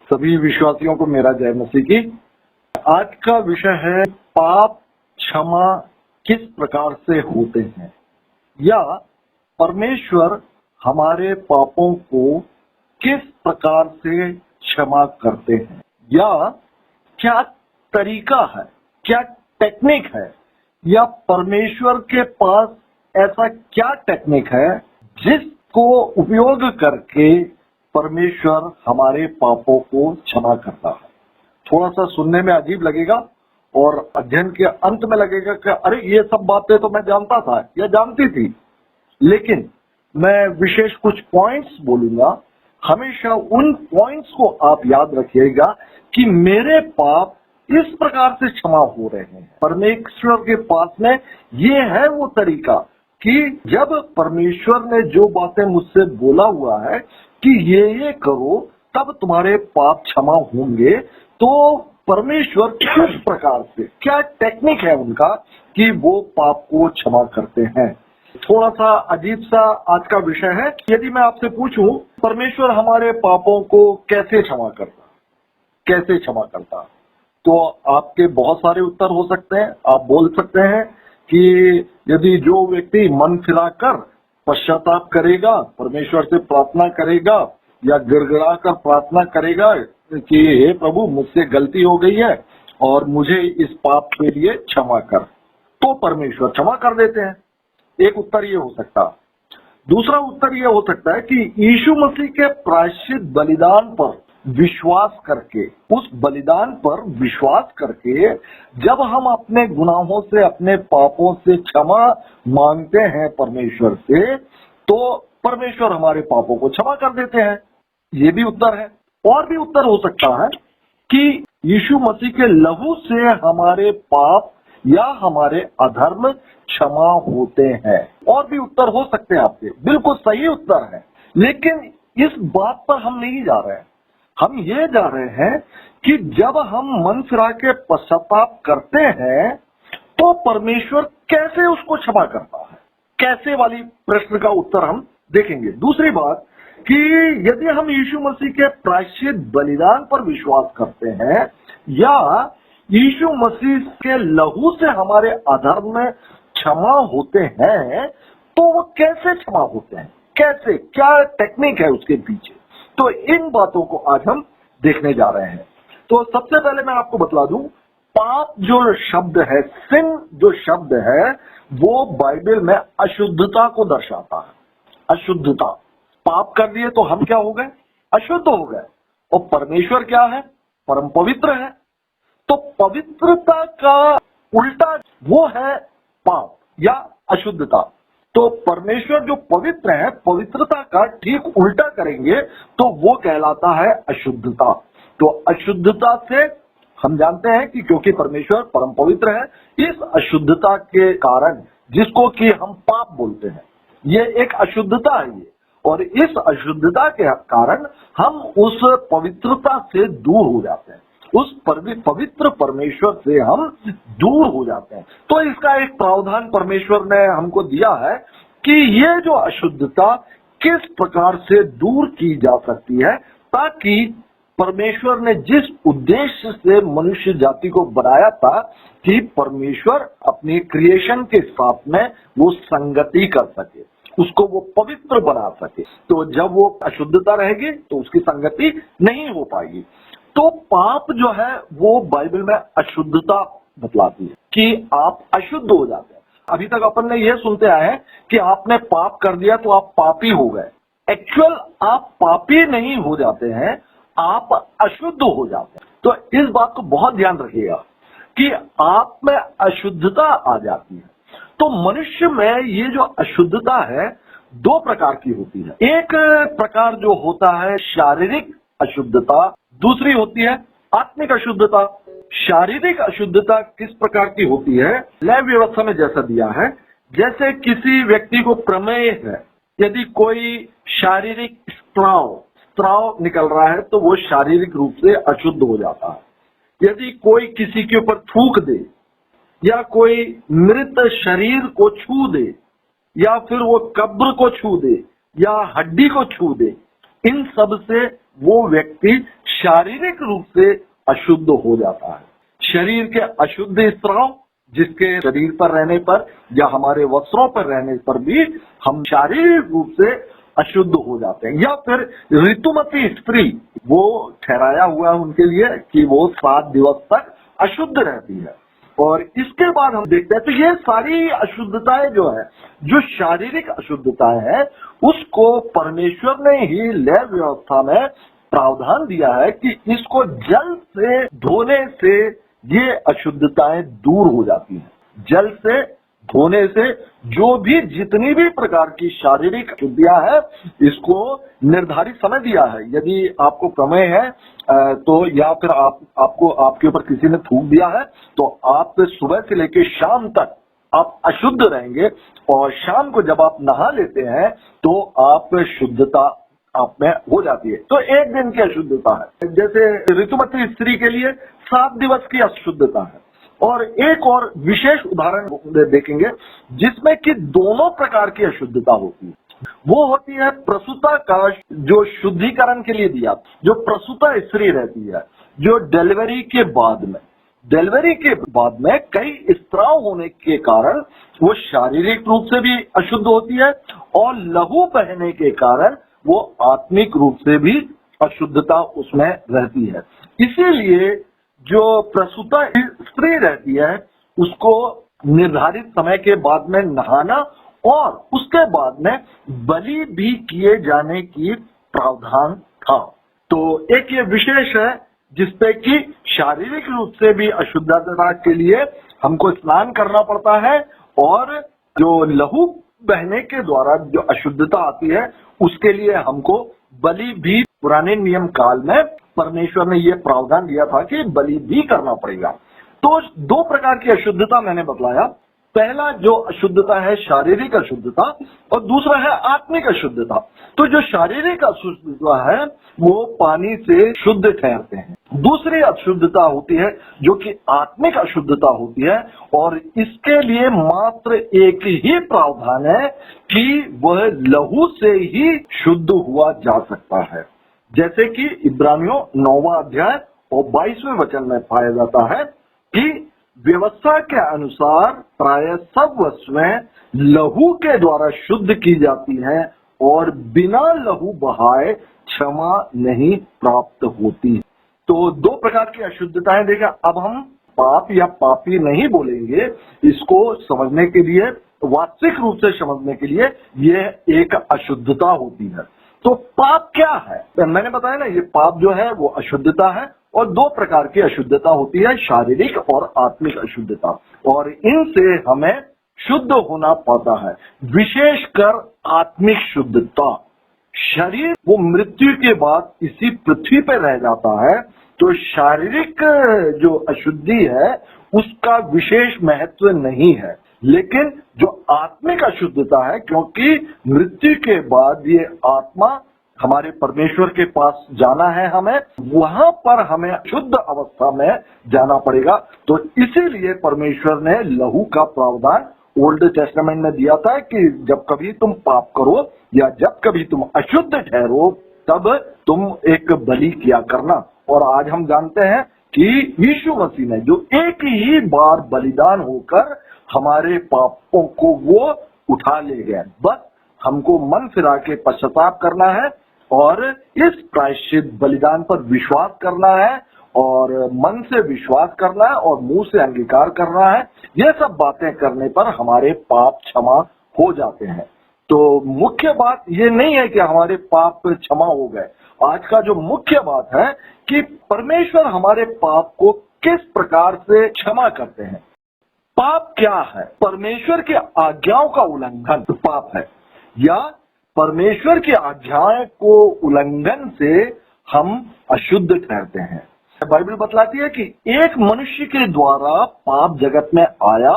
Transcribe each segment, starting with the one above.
सभी विश्वासियों को मेरा जय मसीह की। आज का विषय है पाप क्षमा किस प्रकार से होते हैं, या परमेश्वर हमारे पापों को किस प्रकार से क्षमा करते हैं, या क्या तरीका है, क्या टेक्निक है, या परमेश्वर के पास ऐसा क्या टेक्निक है जिसको उपयोग करके परमेश्वर हमारे पापों को क्षमा करता है। थोड़ा सा सुनने में अजीब लगेगा और अध्ययन के अंत में लगेगा कि अरे ये सब बातें तो मैं जानता था या जानती थी, लेकिन मैं विशेष कुछ पॉइंट्स बोलूंगा। हमेशा उन पॉइंट्स को आप याद रखिएगा कि मेरे पाप इस प्रकार से क्षमा हो रहे हैं। परमेश्वर के पास में ये है वो तरीका कि जब परमेश्वर ने जो बातें मुझसे बोला हुआ है कि ये करो तब तुम्हारे पाप क्षमा होंगे, तो परमेश्वर किस प्रकार से, क्या टेक्निक है उनका कि वो पाप को क्षमा करते हैं। थोड़ा सा अजीब सा आज का विषय है। यदि मैं आपसे पूछूं परमेश्वर हमारे पापों को कैसे क्षमा करता, कैसे क्षमा करता, तो आपके बहुत सारे उत्तर हो सकते हैं। आप बोल सकते हैं कि यदि जो व्यक्ति मन फिराकर पश्चाताप करेगा, परमेश्वर से प्रार्थना करेगा या गिड़गिड़ा कर प्रार्थना करेगा कि हे प्रभु मुझसे गलती हो गई है और मुझे इस पाप के लिए क्षमा कर, तो परमेश्वर क्षमा कर देते हैं। एक उत्तर ये हो सकता है। दूसरा उत्तर ये हो सकता है कि यीशु मसीह के प्रायश्चित बलिदान पर विश्वास करके, उस बलिदान पर विश्वास करके जब हम अपने गुनाहों से, अपने पापों से क्षमा मांगते हैं परमेश्वर से, तो परमेश्वर हमारे पापों को क्षमा कर देते हैं। ये भी उत्तर है। और भी उत्तर हो सकता है कि यीशु मसीह के लहू से हमारे पाप या हमारे अधर्म क्षमा होते हैं। और भी उत्तर हो सकते हैं आपके, बिल्कुल सही उत्तर है। लेकिन इस बात पर हम नहीं जा रहे हैं। हम ये जा रहे हैं कि जब हम मन फिरा के पश्चाताप करते हैं तो परमेश्वर कैसे उसको क्षमा करता है, कैसे वाली प्रश्न का उत्तर हम देखेंगे। दूसरी बात कि यदि हम यीशु मसीह के प्रायश्चित बलिदान पर विश्वास करते हैं या यीशु मसीह के लहू से हमारे अधर्म में क्षमा होते हैं, तो वो कैसे क्षमा होते हैं, कैसे, क्या टेक्निक है उसके पीछे, तो इन बातों को आज हम देखने जा रहे हैं। तो सबसे पहले मैं आपको बतला दूं, पाप जो शब्द है, सिन जो शब्द है, वो बाइबल में अशुद्धता को दर्शाता है। अशुद्धता, पाप कर दिए तो हम क्या हो गए, अशुद्ध हो गए। और परमेश्वर क्या है, परम पवित्र है। तो पवित्रता का उल्टा वो है पाप या अशुद्धता। तो परमेश्वर जो पवित्र है, पवित्रता का ठीक उल्टा करेंगे तो वो कहलाता है अशुद्धता। तो अशुद्धता से हम जानते हैं कि क्योंकि परमेश्वर परम पवित्र है, इस अशुद्धता के कारण, जिसको कि हम पाप बोलते हैं, ये एक अशुद्धता है ये। और इस अशुद्धता के कारण हम उस पवित्रता से दूर हो जाते हैं, उस पवित्र परमेश्वर से हम दूर हो जाते हैं। तो इसका एक प्रावधान परमेश्वर ने हमको दिया है कि ये जो अशुद्धता किस प्रकार से दूर की जा सकती है, ताकि परमेश्वर ने जिस उद्देश्य से मनुष्य जाति को बनाया था कि परमेश्वर अपनी क्रिएशन के साथ में वो संगति कर सके, उसको वो पवित्र बना सके। तो जब वो अशुद्धता रहेगी तो उसकी संगति नहीं हो पाएगी। तो पाप जो है वो बाइबल में अशुद्धता बतलाती है कि आप अशुद्ध हो जाते हैं। अभी तक अपन ने ये सुनते आए हैं कि आपने पाप कर दिया तो आप पापी हो गए। एक्चुअल आप पापी नहीं हो जाते हैं, आप अशुद्ध हो जाते हैं। तो इस बात को बहुत ध्यान रखिएगा कि आप में अशुद्धता आ जाती है। तो मनुष्य में ये जो अशुद्धता है दो प्रकार की होती है। एक प्रकार जो होता है शारीरिक अशुद्धता, दूसरी होती है आत्मिक अशुद्धता। शारीरिक अशुद्धता किस प्रकार की होती है, लय व्यवस्था में जैसा दिया है, जैसे किसी व्यक्ति को प्रमेय है, यदि कोई शारीरिक स्त्राव निकल रहा है तो वो शारीरिक रूप से अशुद्ध हो जाता है। यदि कोई किसी के ऊपर थूक दे, या कोई मृत शरीर को छू दे, या फिर वो कब्र को छू दे, या हड्डी को छू दे, इन सब से वो व्यक्ति शारीरिक रूप से अशुद्ध हो जाता है। शरीर के अशुद्ध स्त्राव जिसके शरीर पर रहने पर या हमारे वस्त्रों पर रहने पर भी हम शारीरिक रूप से अशुद्ध हो जाते हैं। या फिर ऋतुमती स्त्री, वो ठहराया हुआ है उनके लिए कि वो 7 दिवस तक अशुद्ध रहती है। और इसके बाद हम देखते हैं तो ये सारी अशुद्धताएं जो है, जो शारीरिक अशुद्धताएं हैं, उसको परमेश्वर ने ही लय व्यवस्था में प्रावधान दिया है कि इसको जल से धोने से ये अशुद्धताएं दूर हो जाती हैं। जल से धोने से जो भी जितनी भी प्रकार की शारीरिक अशुद्धियां हैं, इसको निर्धारित समय दिया है। यदि आपको प्रमेय है तो या फिर आपको आपके ऊपर किसी ने थूक दिया है तो आप सुबह से लेकर शाम तक आप अशुद्ध रहेंगे। और शाम को जब आप नहा लेते हैं तो आप शुद्धता आप में हो जाती है। तो एक दिन की अशुद्धता है। जैसे ऋतुमती स्त्री के लिए 7 दिवस की अशुद्धता है। और एक और विशेष उदाहरण देखेंगे जिसमें कि दोनों प्रकार की अशुद्धता होती है। वो होती है प्रसूता का जो शुद्धिकरण के लिए दिया, जो प्रसूता स्त्री रहती है, जो डिलीवरी के बाद में कई स्त्राव होने के कारण वो शारीरिक रूप से भी अशुद्ध होती है और लहू बहने के कारण वो आत्मिक रूप से भी अशुद्धता उसमें रहती है। इसीलिए जो प्रसूता स्त्री रहती है उसको निर्धारित समय के बाद में नहाना और उसके बाद में बलि भी किए जाने की प्रावधान था। तो एक ये विशेष है जिसपे कि शारीरिक रूप से भी अशुद्धता के लिए हमको स्नान करना पड़ता है और जो लहू बहने के द्वारा जो अशुद्धता आती है उसके लिए हमको बलि भी पुराने नियम काल में परमेश्वर ने ये प्रावधान दिया था कि बलि भी करना पड़ेगा। तो 2 प्रकार की अशुद्धता मैंने बतलाया। पहला जो अशुद्धता है शारीरिक अशुद्धता और दूसरा है आत्मिक अशुद्धता। तो जो शारीरिक अशुद्धता है वो पानी से शुद्ध ठहरते हैं। दूसरी अशुद्धता होती है जो कि आत्मिक अशुद्धता होती है और इसके लिए मात्र एक ही प्रावधान है कि वह लहू से ही शुद्ध हुआ जा सकता है। जैसे कि इब्रानियों 9वां अध्याय और 22वें वचन में पाया जाता है कि व्यवस्था के अनुसार प्राय सब वस्तुएं लहू के द्वारा शुद्ध की जाती हैं और बिना लहू बहाए क्षमा नहीं प्राप्त होती। तो 2 प्रकार की अशुद्धताएं देखा। अब हम पाप या पापी नहीं बोलेंगे, इसको समझने के लिए, वास्तविक रूप से समझने के लिए यह एक अशुद्धता होती है। तो पाप क्या है? मैंने बताया ना, ये पाप जो है वो अशुद्धता है और 2 प्रकार की अशुद्धता होती है, शारीरिक और आत्मिक अशुद्धता, और इनसे हमें शुद्ध होना पड़ता है। विशेषकर आत्मिक शुद्धता। शरीर वो मृत्यु के बाद इसी पृथ्वी पर रह जाता है, तो शारीरिक जो अशुद्धि है उसका विशेष महत्व नहीं है। लेकिन जो आत्मिक अशुद्धता है, क्योंकि मृत्यु के बाद ये आत्मा हमारे परमेश्वर के पास जाना है, हमें वहां पर हमें शुद्ध अवस्था में जाना पड़ेगा। तो इसीलिए परमेश्वर ने लहू का प्रावधान ओल्ड टेस्टामेंट में दिया था कि जब कभी तुम पाप करो या जब कभी तुम अशुद्ध ठहरो तब तुम एक बलि किया करना। और आज हम जानते हैं कि यीशु मसीह ने जो एक ही बार बलिदान होकर हमारे पापों को वो उठा ले गए, बस हमको मन फिरा के पश्चाताप करना है और इस प्रायश्चित बलिदान पर विश्वास करना है और मन से विश्वास करना है और मुंह से अंगीकार करना है। ये सब बातें करने पर हमारे पाप क्षमा हो जाते हैं। तो मुख्य बात ये नहीं है कि हमारे पाप क्षमा हो गए। आज का जो मुख्य बात है कि परमेश्वर हमारे पाप को किस प्रकार से क्षमा करते हैं। पाप क्या है? परमेश्वर की आज्ञाओं का उल्लंघन पाप है, या परमेश्वर की आज्ञाओं को उल्लंघन से हम अशुद्ध ठहरते हैं। बाइबल बतलाती है कि एक मनुष्य के द्वारा पाप जगत में आया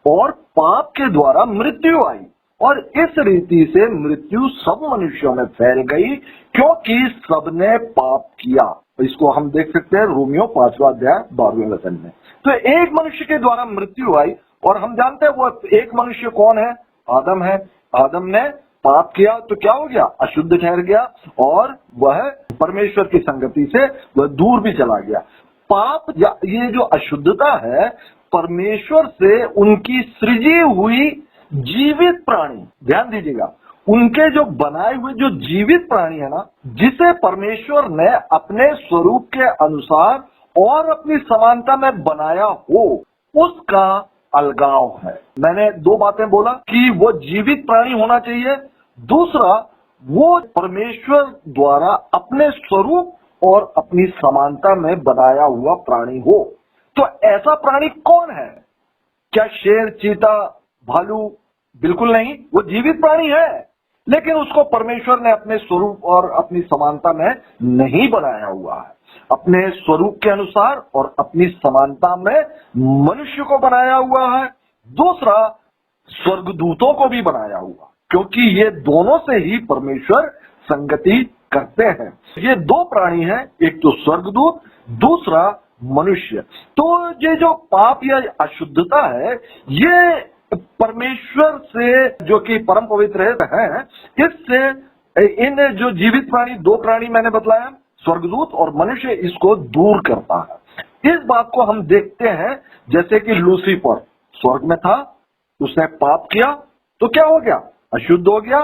और पाप के द्वारा मृत्यु आई और इस रीति से मृत्यु सब मनुष्यों में फैल गई क्योंकि सबने पाप किया। इसको हम देख सकते हैं रोमियो 5वां अध्याय 12वें वचन में। तो एक मनुष्य के द्वारा मृत्यु आई और हम जानते हैं वो एक मनुष्य कौन है? आदम है। आदम ने पाप किया तो क्या हो गया, अशुद्ध ठहर गया और वह परमेश्वर की संगति से वह दूर भी चला गया। पाप या ये जो अशुद्धता है परमेश्वर से उनकी सृजी हुई जीवित प्राणी, ध्यान दीजिएगा, उनके जो बनाए हुए जो जीवित प्राणी है ना, जिसे परमेश्वर ने अपने स्वरूप के अनुसार और अपनी समानता में बनाया हो, उसका अलगाव है। मैंने दो बातें बोला कि वो जीवित प्राणी होना चाहिए, दूसरा वो परमेश्वर द्वारा अपने स्वरूप और अपनी समानता में बनाया हुआ प्राणी हो। तो ऐसा प्राणी कौन है? क्या शेर, चीता, भालू? बिल्कुल नहीं, वो जीवित प्राणी है, लेकिन उसको परमेश्वर ने अपने स्वरूप और अपनी समानता में नहीं बनाया हुआ है। अपने स्वरूप के अनुसार और अपनी समानता में मनुष्य को बनाया हुआ है, दूसरा स्वर्गदूतों को भी बनाया हुआ, क्योंकि ये दोनों से ही परमेश्वर संगति करते हैं। ये दो प्राणी हैं, एक तो स्वर्गदूत, दूसरा मनुष्य। तो ये जो पाप या अशुद्धता है, ये परमेश्वर से जो कि परम पवित्र है, इससे इन जो जीवित प्राणी, दो प्राणी मैंने बतलाया, स्वर्गदूत और मनुष्य, इसको दूर करता है। इस बात को हम देखते हैं जैसे कि लूसीफर स्वर्ग में था, उसने पाप किया तो क्या हो गया, अशुद्ध हो गया।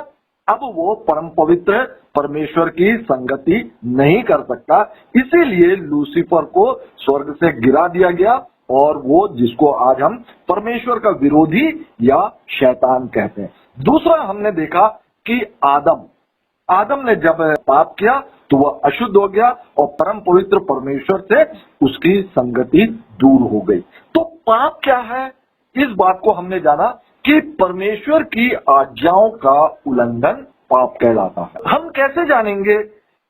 अब वो परम पवित्र परमेश्वर की संगति नहीं कर सकता, इसीलिए लूसीफर को स्वर्ग से गिरा दिया गया और वो जिसको आज हम परमेश्वर का विरोधी या शैतान कहते हैं। दूसरा हमने देखा कि आदम ने जब पाप किया तो वह अशुद्ध हो गया और परम पवित्र परमेश्वर से उसकी संगति दूर हो गई। तो पाप क्या है, इस बात को हमने जाना कि परमेश्वर की आज्ञाओं का उल्लंघन पाप कहलाता है। हम कैसे जानेंगे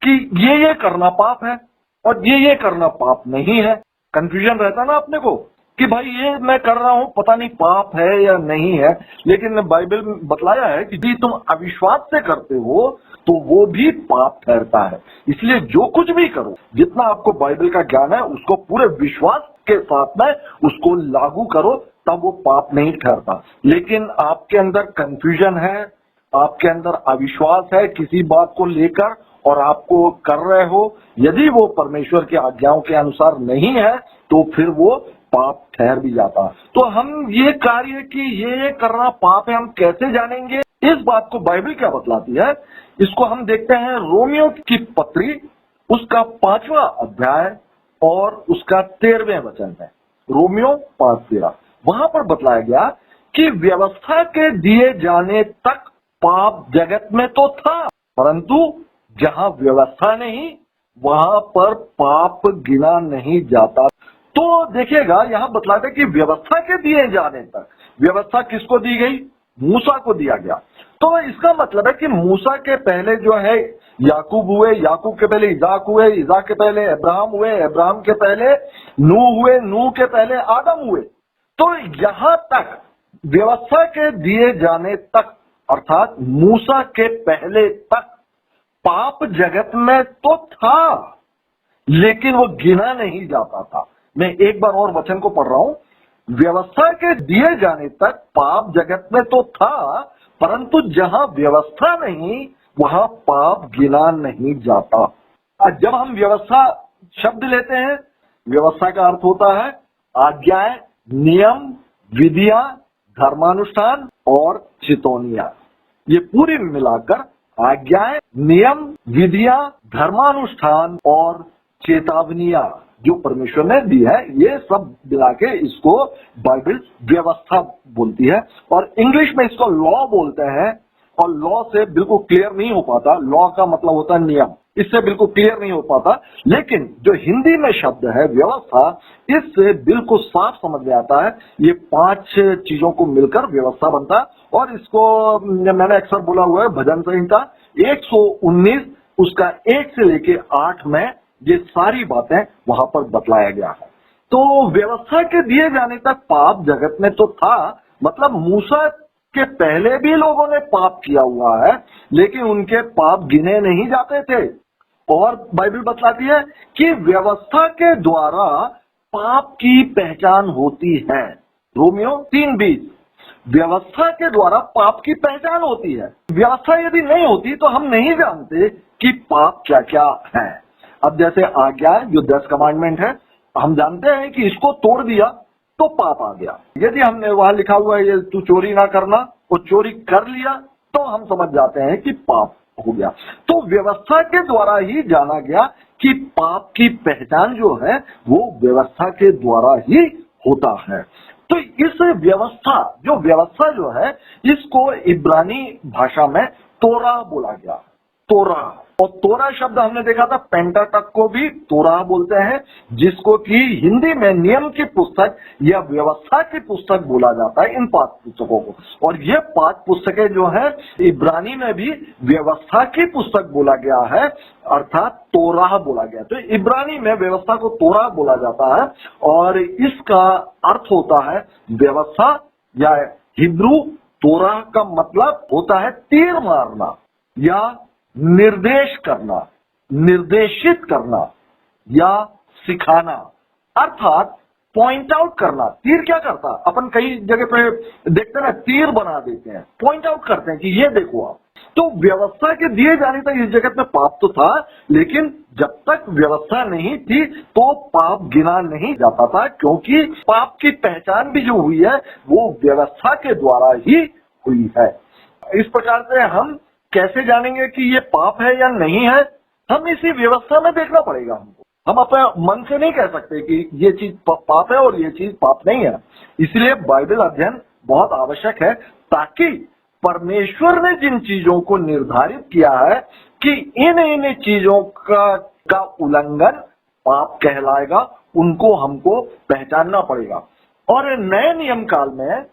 कि ये करना पाप है और ये करना पाप नहीं है? कंफ्यूजन रहता ना अपने को कि भाई ये मैं कर रहा हूं, पता नहीं पाप है या नहीं है। लेकिन बाइबल में बतलाया है कि यदि तुम अविश्वास से करते हो तो वो भी पाप ठहरता है। इसलिए जो कुछ भी करो, जितना आपको बाइबल का ज्ञान है, उसको पूरे विश्वास के साथ में उसको लागू करो, तब वो पाप नहीं ठहरता। लेकिन आपके अंदर कंफ्यूजन है, आपके अंदर अविश्वास है किसी बात को लेकर और आपको कर रहे हो, यदि वो परमेश्वर की आज्ञाओं के अनुसार नहीं है तो फिर वो पाप ठहर भी जाता। तो हम ये कार्य कि ये करना पाप है, हम कैसे जानेंगे? इस बात को बाइबल क्या बतलाती है, इसको हम देखते हैं रोमियो की पत्री, उसका 5वां अध्याय और उसका 13वें वचन है। रोमियो 5:13, वहां पर बतलाया गया कि व्यवस्था के दिए जाने तक पाप जगत में तो था, परंतु जहां व्यवस्था नहीं वहां पर पाप गिना नहीं जाता। तो देखिएगा यहां बतलाते कि व्यवस्था के दिए जाने तक, व्यवस्था किसको दी गई? मूसा को दिया गया। तो इसका मतलब है कि मूसा के पहले जो है याकूब हुए, याकूब के पहले इजाक हुए, इजाक के पहले अब्राहम हुए, अब्राहम के पहले नूह हुए, नूह के पहले आदम हुए। तो यहां तक व्यवस्था के दिए जाने तक, अर्थात मूसा के पहले तक पाप जगत में तो था, लेकिन वो गिना नहीं जाता था। मैं एक बार और वचन को पढ़ रहा हूं, व्यवस्था के दिए जाने तक पाप जगत में तो था, परंतु जहां व्यवस्था नहीं वहां पाप गिना नहीं जाता। जब हम व्यवस्था शब्द लेते हैं, व्यवस्था का अर्थ होता है आज्ञाएं, नियम, विधियां, धर्मानुष्ठान और चितौनियां। ये पूरी मिलाकर आज्ञाएं, नियम, विधियां, धर्मानुष्ठान और चेतावनियां जो परमेश्वर ने दी है, ये सब मिला के इसको बाइबल व्यवस्था बोलती है। और इंग्लिश में इसको लॉ बोलते हैं, और लॉ से बिल्कुल क्लियर नहीं हो पाता। लॉ का मतलब होता है नियम, इससे बिल्कुल क्लियर नहीं हो पाता। लेकिन जो हिंदी में शब्द है व्यवस्था, इससे बिल्कुल साफ समझ में आता है। ये 5 चीजों को मिलकर व्यवस्था बनता है। और इसको मैंने अक्सर बोला हुआ है, भजन संहिता 119 उसका 1 से लेके 8 में ये सारी बातें वहां पर बतलाया गया है। तो व्यवस्था के दिए जाने तक पाप जगत में तो था, मतलब मूसा के पहले भी लोगों ने पाप किया हुआ है, लेकिन उनके पाप गिने नहीं जाते थे। और बाइबल बतलाती है कि व्यवस्था के द्वारा पाप की पहचान होती है। रोमियो 3:20, व्यवस्था के द्वारा पाप की पहचान होती है। व्यवस्था यदि नहीं होती तो हम नहीं जानते कि पाप क्या क्या है। अब जैसे आज्ञा जो 10 कमांडमेंट है, हम जानते हैं कि इसको तोड़ दिया तो पाप आ गया। यदि हमने वहां लिखा हुआ है ये तू चोरी ना करना, वो चोरी कर लिया तो हम समझ जाते हैं कि पाप हो गया। तो व्यवस्था के द्वारा ही जाना गया कि पाप की पहचान जो है वो व्यवस्था के द्वारा ही होता है। तो इस व्यवस्था जो है इसको इब्रानी भाषा में तोरा बोला गया। तोरा, और तोरा शब्द हमने देखा था पेंटाटक को भी तोरा बोलते हैं, जिसको कि हिंदी में नियम की पुस्तक या व्यवस्था की पुस्तक बोला जाता है इन 5 पुस्तकों को। और ये 5 पुस्तकें जो है इब्रानी में भी व्यवस्था की पुस्तक बोला गया है, अर्थात तोरा बोला गया। तो इब्रानी में व्यवस्था को तोरा बोला जाता है और इसका अर्थ होता है व्यवस्था, या हिब्रू तोरा का मतलब होता है तीर मारना या निर्देश करना, निर्देशित करना या सिखाना, अर्थात पॉइंट आउट करना। तीर क्या करता, अपन कई जगह पे देखते हैं ना, तीर बना देते हैं, पॉइंट आउट करते हैं कि ये देखो आप। तो व्यवस्था के दिए जाने तक इस जगत में पाप तो था, लेकिन जब तक व्यवस्था नहीं थी तो पाप गिना नहीं जाता था, क्योंकि पाप की पहचान भी जो हुई है वो व्यवस्था के द्वारा ही हुई है। इस प्रकार से हम कैसे जानेंगे कि ये पाप है या नहीं है? हम इसी व्यवस्था में देखना पड़ेगा हमको। हम अपने मन से नहीं कह सकते कि ये चीज पाप है और ये चीज पाप नहीं है। इसलिए बाइबल अध्ययन बहुत आवश्यक है, ताकि परमेश्वर ने जिन चीजों को निर्धारित किया है कि इन चीजों का उल्लंघन पाप कहलाएगा, उनको हमको पहचानना पड़ेगा। और नए नियम काल में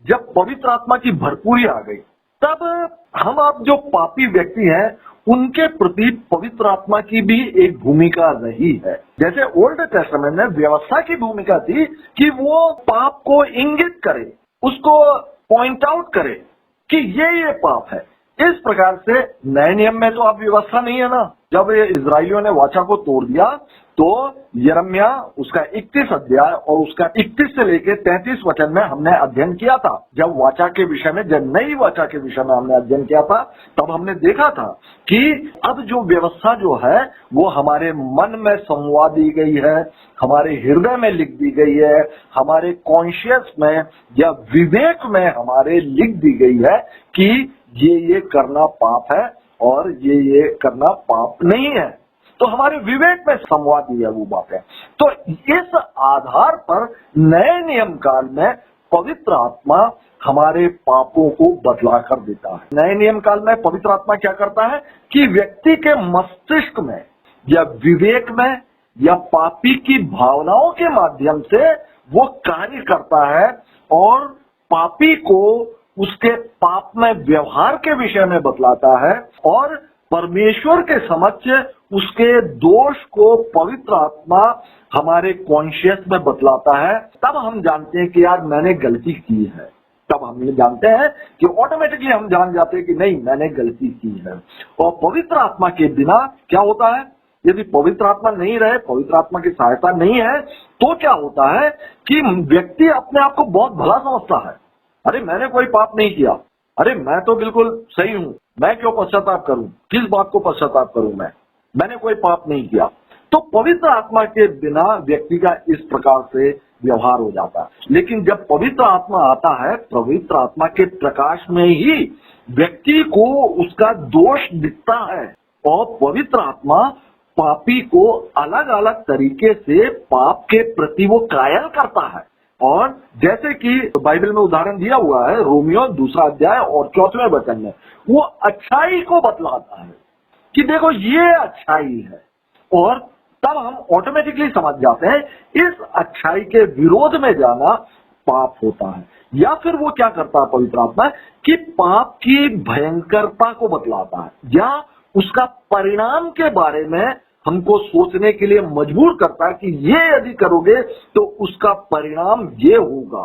जब पवित्र आत्मा की भरपूरी आ गई, तब हम आप जो पापी व्यक्ति हैं उनके प्रति पवित्र आत्मा की भी एक भूमिका रही है। जैसे ओल्ड टेस्टामेंट में व्यवस्था की भूमिका थी कि वो पाप को इंगित करे, उसको पॉइंट आउट करे कि ये पाप है। इस प्रकार से नए नियम में तो अब व्यवस्था नहीं है ना। जब ये इजराइलियों ने वाचा को तोड़ दिया तो यिर्मयाह उसका 31 अध्याय और उसका 31 से लेकर 33 वचन में हमने अध्ययन किया था। जब वाचा के विषय में, जब नई वाचा के विषय में हमने अध्ययन किया था, तब हमने देखा था कि अब जो व्यवस्था जो है वो हमारे मन में समवा दी गई है, हमारे हृदय में लिख दी गई है, हमारे कॉन्शियस में या विवेक में हमारे लिख दी गई है कि ये करना पाप है और ये करना पाप नहीं है। तो हमारे विवेक में समवा दी है वो बात है। तो इस आधार पर नए नियम काल में पवित्र आत्मा हमारे पापों को बदला कर देता है। नए नियम काल में पवित्र आत्मा क्या करता है कि व्यक्ति के मस्तिष्क में या विवेक में या पापी की भावनाओं के माध्यम से वो कार्य करता है और पापी को उसके पाप में व्यवहार के विषय में बतलाता है और परमेश्वर के समक्ष उसके दोष को पवित्र आत्मा हमारे कॉन्शियस में बतलाता है। तब हम जानते हैं कि यार मैंने गलती की है। तब हम ये जानते हैं कि ऑटोमेटिकली हम जान जाते हैं कि नहीं, मैंने गलती की है। और पवित्र आत्मा के बिना क्या होता है, यदि पवित्र आत्मा नहीं रहे, पवित्र आत्मा की सहायता नहीं है, तो क्या होता है कि व्यक्ति अपने आप को बहुत भला समझता है। अरे मैंने कोई पाप नहीं किया, अरे मैं तो बिल्कुल सही हूं, मैं क्यों पश्चाताप करूं, किस बात को पश्चाताप करूं, मैंने कोई पाप नहीं किया। तो पवित्र आत्मा के बिना व्यक्ति का इस प्रकार से व्यवहार हो जाता है। लेकिन जब पवित्र आत्मा आता है, पवित्र आत्मा के प्रकाश में ही व्यक्ति को उसका दोष दिखता है और पवित्र आत्मा पापी को अलग अलग तरीके से पाप के प्रति वो कायल करता है। और जैसे कि बाइबल में उदाहरण दिया हुआ है रोमियो 2 अध्याय और 4वें वचन में, वो अच्छाई को बतलाता है कि देखो ये अच्छाई है, और तब हम ऑटोमेटिकली समझ जाते हैं इस अच्छाई के विरोध में जाना पाप होता है। या फिर वो क्या करता है पवित्र आत्मा कि पाप की भयंकरता को बतलाता है या उसका परिणाम के बारे में हमको सोचने के लिए मजबूर करता है कि ये यदि करोगे तो उसका परिणाम ये होगा।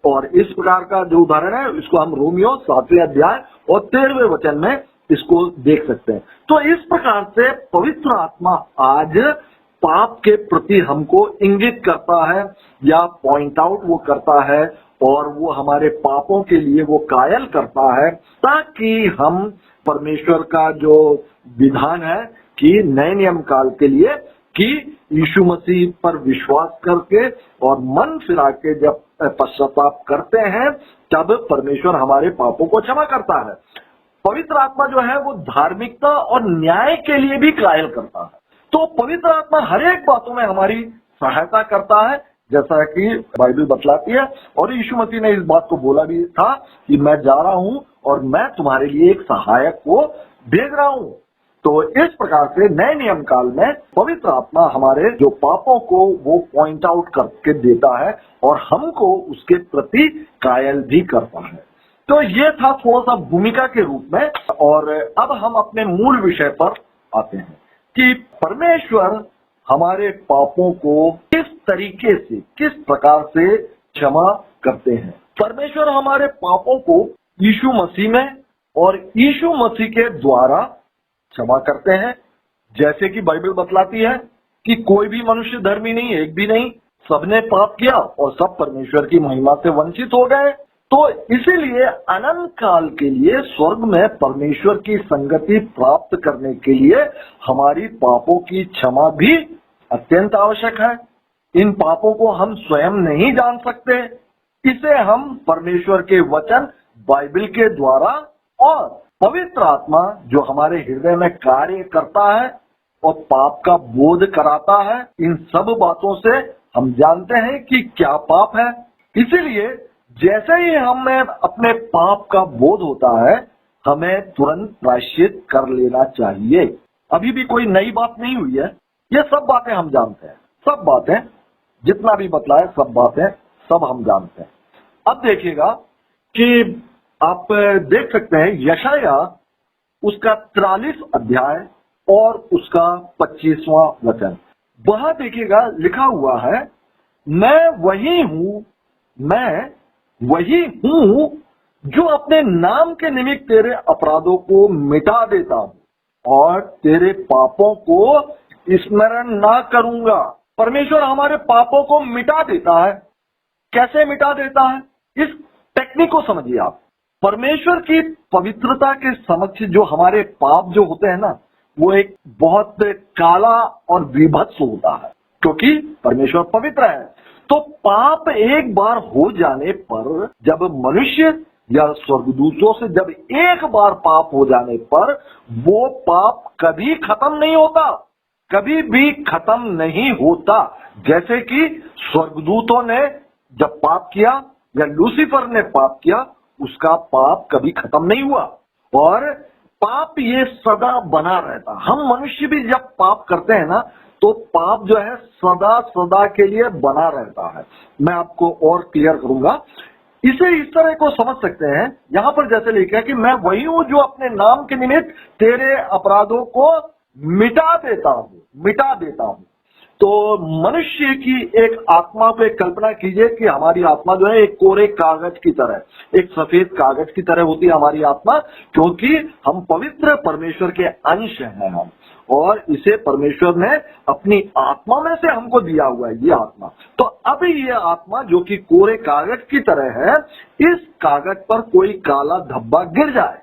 और इस प्रकार का जो उदाहरण है इसको हम रोमियो 7वें अध्याय और 13वें वचन में इसको देख सकते हैं। तो इस प्रकार से पवित्र आत्मा आज पाप के प्रति हमको इंगित करता है या पॉइंट आउट वो करता है और वो हमारे पापों के लिए वो कायल करता है, ताकि हम परमेश्वर का जो विधान है कि नए नियम काल के लिए कि यीशु मसीह पर विश्वास करके और मन फिरा के जब पश्चाताप करते हैं तब परमेश्वर हमारे पापों को क्षमा करता है। पवित्र आत्मा जो है वो धार्मिकता और न्याय के लिए भी कायल करता है। तो पवित्र आत्मा हर एक बातों में हमारी सहायता करता है, जैसा कि बाइबल बतलाती है। और यीशु मसीह ने इस बात को बोला भी था कि मैं जा रहा हूं और मैं तुम्हारे लिए एक सहायक को भेज रहा हूं। तो इस प्रकार से नए नियम काल में पवित्र आत्मा हमारे जो पापों को वो पॉइंट आउट करके देता है और हमको उसके प्रति कायल भी करता है। तो ये था थोड़ा सा भूमिका के रूप में। और अब हम अपने मूल विषय पर आते हैं कि परमेश्वर हमारे पापों को किस तरीके से, किस प्रकार से क्षमा करते हैं। परमेश्वर हमारे पापों को यीशु मसीह में और यीशु मसीह के द्वारा क्षमा करते हैं। जैसे कि बाइबल बतलाती है कि कोई भी मनुष्य धर्मी नहीं, एक भी नहीं, सबने पाप किया और सब परमेश्वर की महिमा से वंचित हो गए। तो इसीलिए अनंत काल के लिए स्वर्ग में परमेश्वर की संगति प्राप्त करने के लिए हमारी पापों की क्षमा भी अत्यंत आवश्यक है। इन पापों को हम स्वयं नहीं जान सकते, इसे हम परमेश्वर के वचन बाइबल के द्वारा और पवित्र आत्मा जो हमारे हृदय में कार्य करता है और पाप का बोध कराता है, इन सब बातों से हम जानते हैं कि क्या पाप है। इसीलिए जैसे ही हमें अपने पाप का बोध होता है, हमें तुरंत प्रायश्चित कर लेना चाहिए। अभी भी कोई नई बात नहीं हुई है, ये सब बातें हम जानते हैं, सब बातें जितना भी बतलाए सब बातें सब हम जानते हैं। अब देखिएगा कि आप देख सकते हैं यशाया उसका 43 अध्याय और उसका 25वां वचन, वहां देखिएगा लिखा हुआ है, मैं वही हूं जो अपने नाम के निमित्त तेरे अपराधों को मिटा देता हूं और तेरे पापों को स्मरण ना करूंगा। परमेश्वर हमारे पापों को मिटा देता है। कैसे मिटा देता है, इस टेक्निक को समझिए आप। परमेश्वर की पवित्रता के समक्ष जो हमारे पाप जो होते हैं ना, वो एक बहुत काला और विभत्स होता है, क्योंकि परमेश्वर पवित्र है। तो पाप एक बार हो जाने पर, जब मनुष्य या स्वर्गदूतों से जब एक बार पाप हो जाने पर, वो पाप कभी खत्म नहीं होता, कभी भी खत्म नहीं होता। जैसे कि स्वर्गदूतों ने जब पाप किया या लूसीफर ने पाप किया, उसका पाप कभी खत्म नहीं हुआ और पाप ये सदा बना रहता। हम मनुष्य भी जब पाप करते हैं ना, तो पाप जो है सदा सदा के लिए बना रहता है। मैं आपको और क्लियर करूंगा, इसे इस तरह को समझ सकते हैं। यहां पर जैसे लिखा है कि मैं वही हूं जो अपने नाम के निमित्त तेरे अपराधों को मिटा देता हूं। तो मनुष्य की एक आत्मा को एक कल्पना कीजिए कि हमारी आत्मा जो है एक कोरे कागज की तरह, एक सफेद कागज की तरह होती है हमारी आत्मा, क्योंकि हम पवित्र परमेश्वर के अंश हैं हम, और इसे परमेश्वर ने अपनी आत्मा में से हमको दिया हुआ है ये आत्मा। तो अब ये आत्मा जो कि कोरे कागज की तरह है, इस कागज पर कोई काला धब्बा गिर जाए,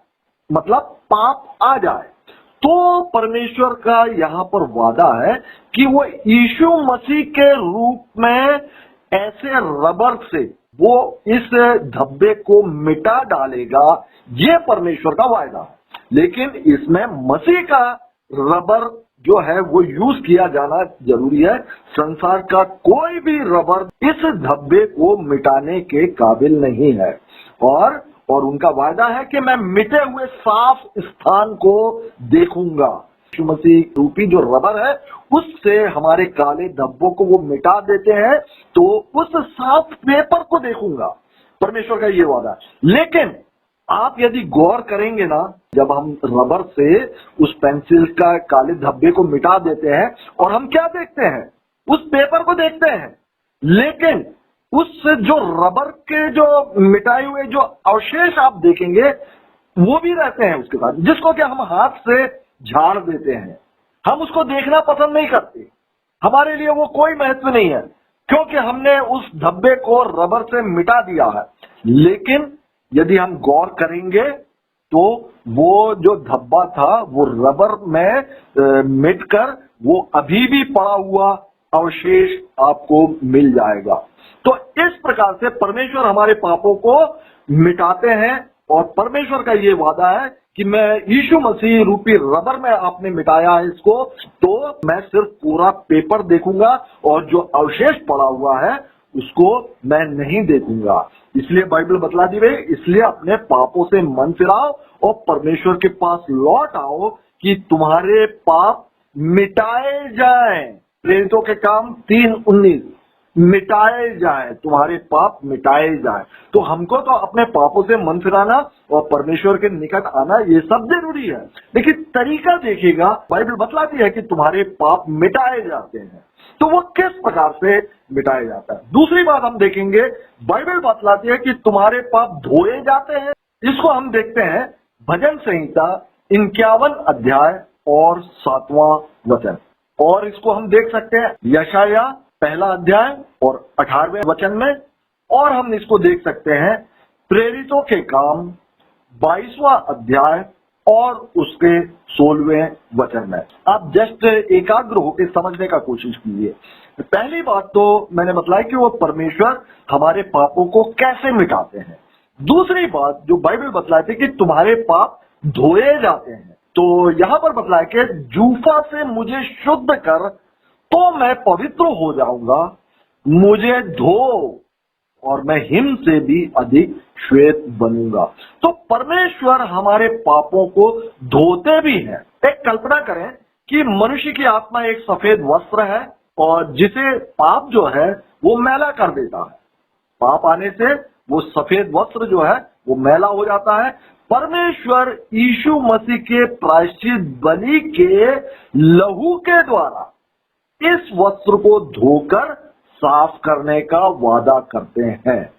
मतलब पाप आ जाए, तो परमेश्वर का यहां पर वादा है कि वो यीशु मसीह के रूप में ऐसे रबर से वो इस धब्बे को मिटा डालेगा। ये परमेश्वर का वायदा है, लेकिन इसमें मसीह का रबर जो है वो यूज किया जाना जरूरी है। संसार का कोई भी रबर इस धब्बे को मिटाने के काबिल नहीं है। और उनका वायदा है कि मैं मिटे हुए साफ स्थान को देखूंगा। यीशु मसीह रूपी जो रबर है उससे हमारे काले धब्बों को वो मिटा देते हैं, तो उस साफ पेपर को देखूंगा। परमेश्वर का ये वादा है। लेकिन आप यदि गौर करेंगे ना, जब हम रबर से उस पेंसिल का काले धब्बे को मिटा देते हैं और हम क्या देखते हैं, उस पेपर को देखते हैं, लेकिन उस जो रबर के जो मिटाए हुए जो अवशेष आप देखेंगे वो भी रहते हैं उसके साथ, जिसको कि हम हाथ से झाड़ देते हैं। हम उसको देखना पसंद नहीं करते, हमारे लिए वो कोई महत्व नहीं है, क्योंकि हमने उस धब्बे को रबर से मिटा दिया है। लेकिन यदि हम गौर करेंगे तो वो जो धब्बा था वो रबर में मिटकर वो अभी भी पड़ा हुआ अवशेष आपको मिल जाएगा। तो इस प्रकार से परमेश्वर हमारे पापों को मिटाते हैं, और परमेश्वर का ये वादा है कि मैं यीशु मसीह रूपी रबर में आपने मिटाया है इसको, तो मैं सिर्फ पूरा पेपर देखूंगा और जो अवशेष पड़ा हुआ है उसको मैं नहीं देखूंगा। इसलिए बाइबल बतला दी गई, इसलिए अपने पापों से मन फिराओ और परमेश्वर के पास लौट आओ कि तुम्हारे पाप मिटाए जाएं। प्रेरितों के काम 3:19, मिटाए जाए, तुम्हारे पाप मिटाए जाए। तो हमको तो अपने पापों से मन फिराना और परमेश्वर के निकट आना ये सब जरूरी है, लेकिन तरीका देखिएगा, बाइबल बतलाती है कि तुम्हारे पाप मिटाए जाते हैं। तो वो किस प्रकार से मिटाया जाता है। दूसरी बात हम देखेंगे, बाइबल बतलाती है कि तुम्हारे पाप धोए जाते हैं। इसको हम देखते हैं भजन संहिता 51 अध्याय और 7वां वचन, और इसको हम देख सकते हैं यशाया 1 अध्याय और 18वें वचन में, और हम इसको देख सकते हैं प्रेरितों के काम 22वां अध्याय और उसके 16वें वचन में। आप जस्ट एकाग्र होकर समझने का कोशिश कीजिए। पहली बात तो मैंने बताया कि वो परमेश्वर हमारे पापों को कैसे मिटाते हैं। दूसरी बात जो बाइबल बतलाती है कि तुम्हारे पाप धोए जाते हैं। तो यहां पर बतलाया कि जूफा से मुझे शुद्ध कर तो मैं पवित्र हो जाऊंगा, मुझे धो और मैं हिम से भी अधिक श्वेत बनूंगा। तो परमेश्वर हमारे पापों को धोते भी हैं। एक कल्पना करें कि मनुष्य की आत्मा एक सफेद वस्त्र है, और जिसे पाप जो है वो मैला कर देता है। पाप आने से वो सफेद वस्त्र जो है वो मैला हो जाता है। परमेश्वर यीशु मसीह के प्रायश्चित बलि के लहू के द्वारा इस वस्त्र को धोकर साफ करने का वादा करते हैं,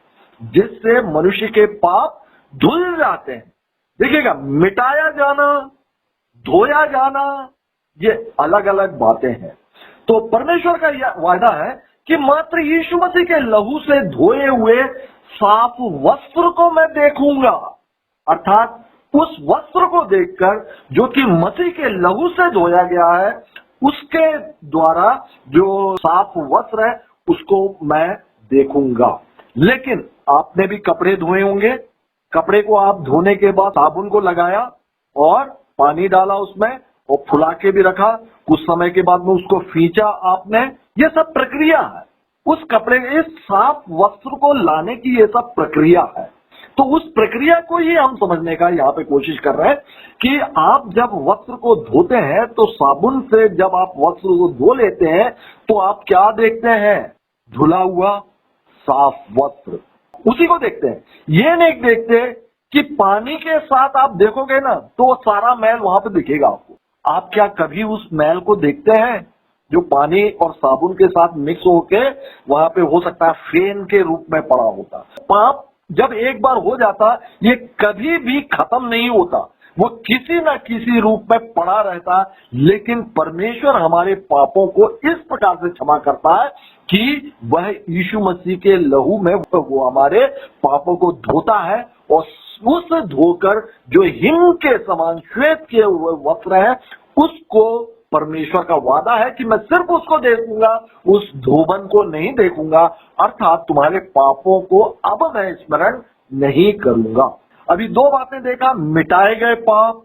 जिससे मनुष्य के पाप धुल जाते हैं। देखिएगा, मिटाया जाना, धोया जाना, ये अलग अलग बातें हैं। तो परमेश्वर का यह वादा है कि मात्र यीशु मसीह के लहू से धोए हुए साफ वस्त्र को मैं देखूंगा, अर्थात उस वस्त्र को देखकर जो कि मसीह के लहू से धोया गया है, उसके द्वारा जो साफ वस्त्र है उसको मैं देखूंगा। लेकिन आपने भी कपड़े धोए होंगे, कपड़े को आप धोने के बाद साबुन को लगाया और पानी डाला उसमें और फुला के भी रखा, कुछ समय के बाद में उसको फींचा आपने, ये सब प्रक्रिया है। उस कपड़े, इस साफ वस्त्र को लाने की ये सब प्रक्रिया है। तो उस प्रक्रिया को ही हम समझने का यहाँ पे कोशिश कर रहे हैं कि आप जब वस्त्र को धोते हैं तो साबुन से जब आप वस्त्र को धो लेते हैं तो आप क्या देखते हैं? धुला हुआ साफ वस्त्र, उसी को देखते हैं। ये नहीं देखते कि पानी के साथ आप देखोगे ना तो सारा मैल वहां पे दिखेगा आपको। आप क्या कभी उस मैल को देखते हैं जो पानी और साबुन के साथ मिक्स होके वहां पे हो सकता है फेन के रूप में पड़ा होता? पाप जब एक बार हो जाता ये कभी भी खत्म नहीं होता, वो किसी न किसी रूप में पड़ा रहता। लेकिन परमेश्वर हमारे पापों को इस प्रकार से क्षमा करता है कि वह यीशु मसीह के लहू में वो हमारे पापों को धोता है, और उस धोकर जो हिम के समान श्वेत के वस्त्र है उसको परमेश्वर का वादा है कि मैं सिर्फ उसको देखूंगा, उस धोबन को नहीं देखूंगा, अर्थात तुम्हारे पापों को अब मैं स्मरण नहीं करूंगा। अभी दो बातें देखा, मिटाए गए पाप,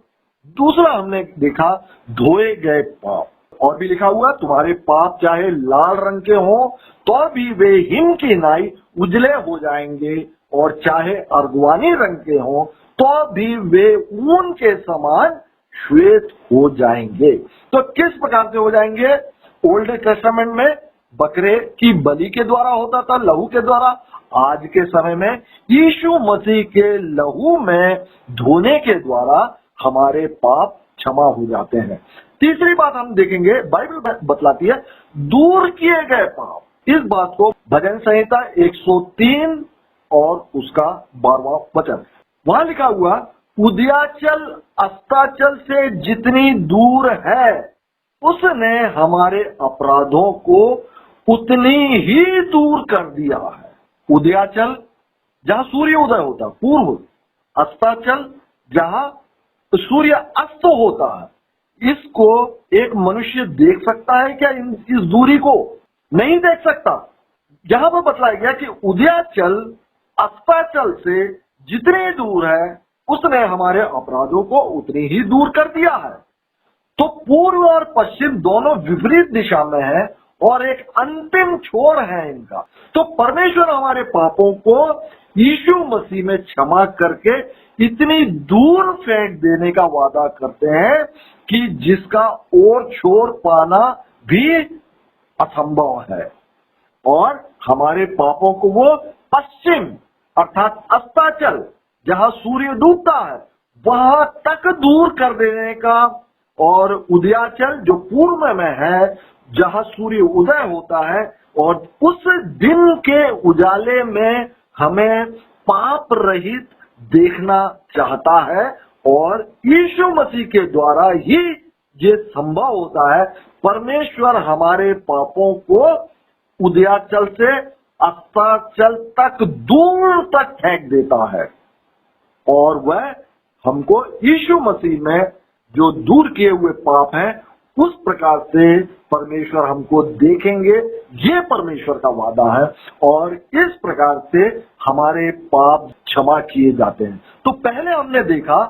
दूसरा हमने देखा धोए गए पाप। और भी लिखा हुआ, तुम्हारे पाप चाहे लाल रंग के हों तो भी वे हिम की नाई उजले हो जाएंगे, और चाहे अर्गवानी रंग के हों तो भी वे ऊन के समान श्वेत हो जाएंगे। तो किस प्रकार से हो जाएंगे? ओल्ड टेस्टामेंट में बकरे की बलि के द्वारा होता था, लहू के द्वारा। आज के समय में यीशु मसीह के लहू में धोने के द्वारा हमारे पाप क्षमा हो जाते हैं। तीसरी बात हम देखेंगे, बाइबल बतलाती है दूर किए गए पाप। इस बात को भजन संहिता 103 और उसका 12वां वचन, वहां लिखा हुआ, उदयाचल अस्ताचल से जितनी दूर है उसने हमारे अपराधों को उतनी ही दूर कर दिया है। उदयाचल जहां सूर्य उदय होता है पूर्व, अस्ताचल जहां सूर्य अस्त होता है। इसको एक मनुष्य देख सकता है क्या? इस दूरी को नहीं देख सकता। यहां पर बतलाया गया कि उदयाचल अस्ताचल से जितनी दूर है उसने हमारे अपराधों को उतनी ही दूर कर दिया है। तो पूर्व और पश्चिम दोनों विपरीत दिशा में है और एक अंतिम छोर है इनका। तो परमेश्वर हमारे पापों को यीशु मसीह में क्षमा करके इतनी दूर फेंक देने का वादा करते हैं कि जिसका और छोर पाना भी असंभव है। और हमारे पापों को वो पश्चिम अर्थात अस्ताचल जहां सूर्य डूबता है वहां तक दूर कर देने का, और उदयाचल जो पूर्व में है जहां सूर्य उदय होता है, और उस दिन के उजाले में हमें पाप रहित देखना चाहता है। और यीशु मसीह के द्वारा ही ये संभव होता है। परमेश्वर हमारे पापों को उदयाचल से अस्ताचल तक दूर तक फेंक देता है, और वह हमको यीशु मसीह में जो दूर किए हुए पाप हैं उस प्रकार से परमेश्वर हमको देखेंगे। ये परमेश्वर का वादा है, और इस प्रकार से हमारे पाप क्षमा किए जाते हैं। तो पहले हमने देखा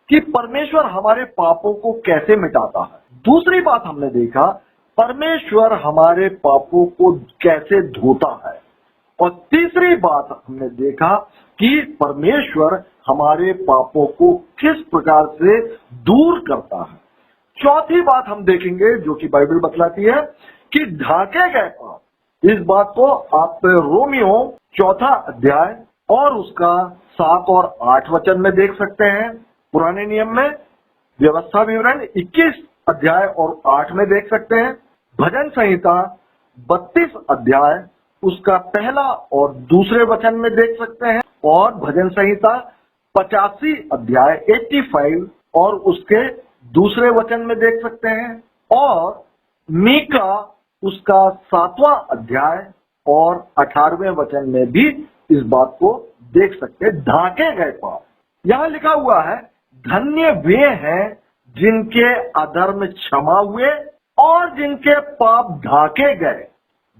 कि परमेश्वर हमारे पापों को कैसे मिटाता है। दूसरी बात हमने देखा परमेश्वर हमारे पापों को कैसे धोता है। और तीसरी बात हमने देखा कि परमेश्वर हमारे पापों को किस प्रकार से दूर करता है। चौथी बात हम देखेंगे जो कि बाइबल बतलाती है कि ढाके गए पाप। इस बात को आप रोमियो 4 अध्याय और उसका 7 और 8 वचन में देख सकते हैं। पुराने नियम में व्यवस्था विवरण 21 अध्याय और 8 में देख सकते हैं। भजन संहिता 32 अध्याय उसका पहला और दूसरे वचन में देख सकते हैं। और भजन संहिता 85 अध्याय 85 और उसके दूसरे वचन में देख सकते हैं। और मीका उसका 7वां अध्याय और 18वें वचन में भी इस बात को देख सकते हैं। ढाके गए पाप, यहां लिखा हुआ है धन्य वे हैं जिनके अधर्म क्षमा हुए और जिनके पाप ढाके गए।